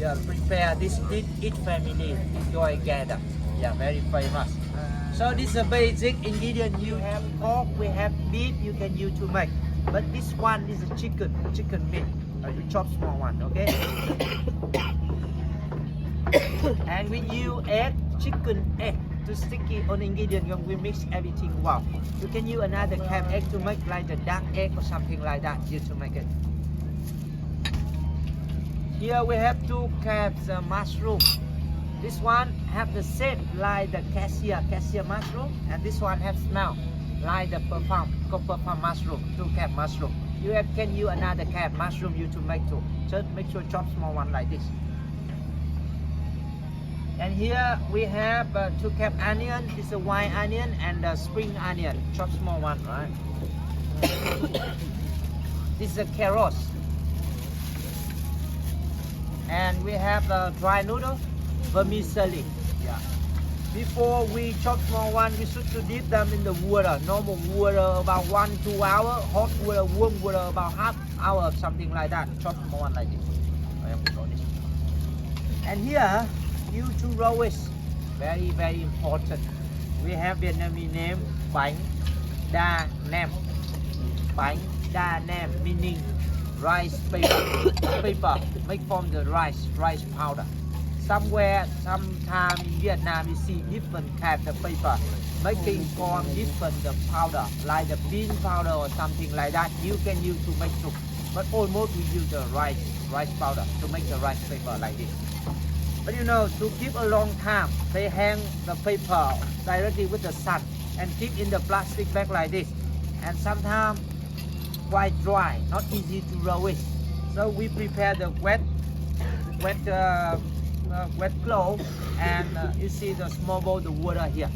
Yeah, prepare this dish, each family enjoy together. Yeah, very famous. So this is a basic ingredient. You have pork, we have beef. You can use to make. But this one is a chicken meat. You chop small one, okay? And we use egg, chicken egg to stick it on ingredient when we mix everything well. You can use another kind of egg to make like the dark egg or something like that. You to make it. Here we have two kinds of mushroom. This one have the shape like the cassia mushroom, and this one have smell like the perfume mushroom. Two kind mushroom. You can use another kind mushroom you to make too. Just make sure chop small one like this. And here we have two cap onion. This is a white onion and a spring onion. Chop small one, right? This is a carrot. And we have the dry noodle, vermicelli. Yeah. Before we chop small one, we should to dip them in the water. Normal water about 1-2 hours. Hot water, warm water about half hour, something like that. Chop small one like this. And here, you to roast. Very important. We have Vietnamese name bánh đa nem. Bánh đa nem meaning rice paper made from the rice powder. Sometime in Vietnam you see different kinds of paper making from different powder like the bean powder or something like that. You can use to make soup, but almost we use the rice powder to make the rice paper like this. But you know, to keep a long time, they hang the paper directly with the sun and keep in the plastic bag like this. And sometimes quite dry, not easy to roast. So we prepare the wet cloth, and you see the small bowl, the water here.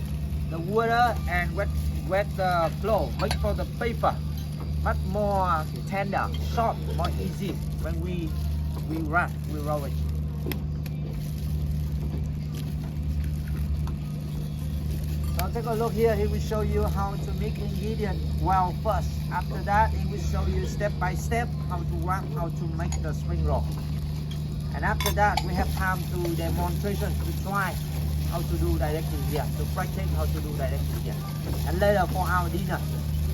The water and wet cloth make for the paper much more tender, soft, more easy when we roll it. So take a look here. He will show you how to make ingredient well first. After that, he will show you step by step how to make the spring roll. And after that, we have time to demonstration to try how to do directly here, to practice how to do directly here. And later for our dinner,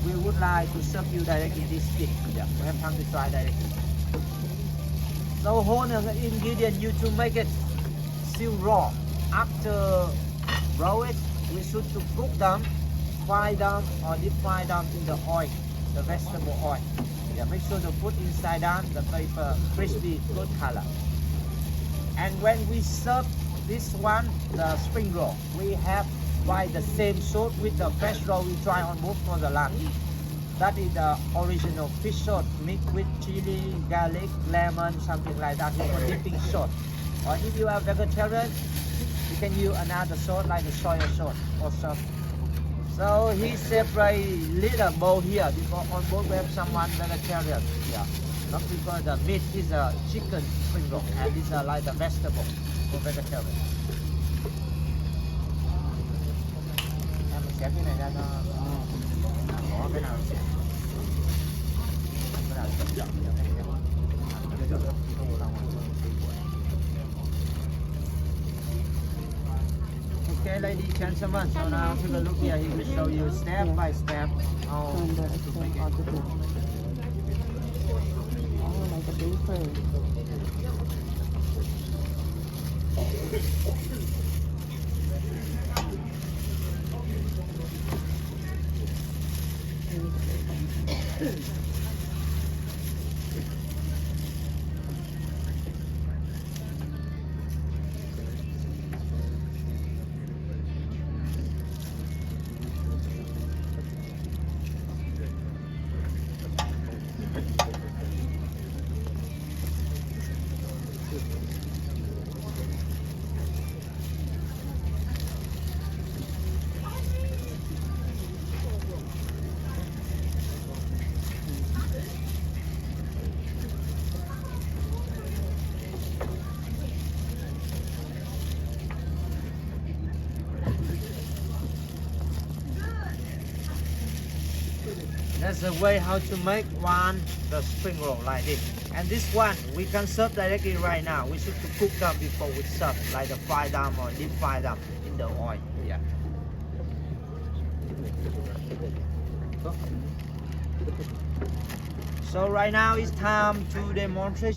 we would like to serve you directly this dish. Yeah, we have time to try directly. So whole ingredient you to make it still raw. After roll it, we should to cook them, fry them or deep fry them in the oil, the vegetable oil. Yeah, make sure to put inside down the paper crispy, good color. And when we serve this one, the spring roll, we have buy the same sauce with the fresh roll we try on both for the lunch. That is the original fish sauce mixed with chili, garlic, lemon, something like that for dipping sauce. Or if you are vegetarian, you can use another sauce like the soy sauce also. So he separate little bowl here because on both we have someone vegetarian. Yeah, not because the meat is a chicken spring roll and these are like the vegetable for vegetarian. Em xé cái này ra cho có cái nào xé, cái nào chậm chậm Okay, ladies and gentlemen, so now take a look here. He will show you step by step how to make it. Oh, like a baker. That's the way how to make the spring roll like this. And this one we can serve directly right now. We should to cook them before we serve, like the fry them or deep fry them in the oil. Yeah. So right now it's time to demonstrate